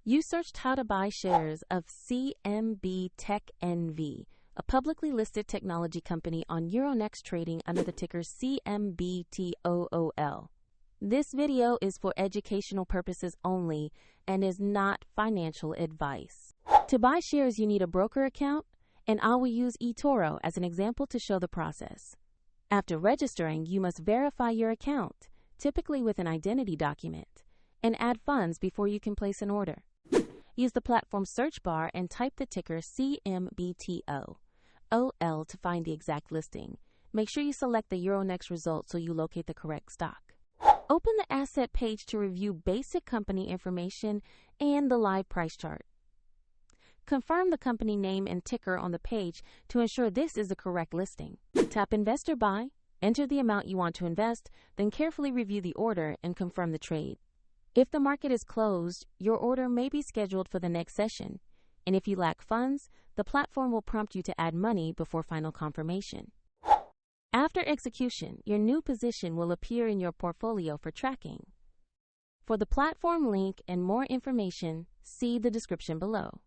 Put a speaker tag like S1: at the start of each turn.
S1: You searched how to buy shares of CMB Tech NV, a publicly listed technology company on Euronext trading under the ticker CMBTO.OL. This video is for educational purposes only and is not financial advice. To buy shares, you need a broker account, and I will use eToro as an example to show the process. After registering, you must verify your account, typically with an identity document, and add funds before you can place an order. Use the platform search bar and type the ticker CMBTO.OL to find the exact listing. Make sure you select the Euronext result so you locate the correct stock. Open the asset page to review basic company information and the live price chart. Confirm the company name and ticker on the page to ensure this is the correct listing. Tap Investor Buy, enter the amount you want to invest, then carefully review the order and confirm the trade. If the market is closed, your order may be scheduled for the next session, and if you lack funds, the platform will prompt you to add money before final confirmation. After execution, your new position will appear in your portfolio for tracking. For the platform link and more information, see the description below.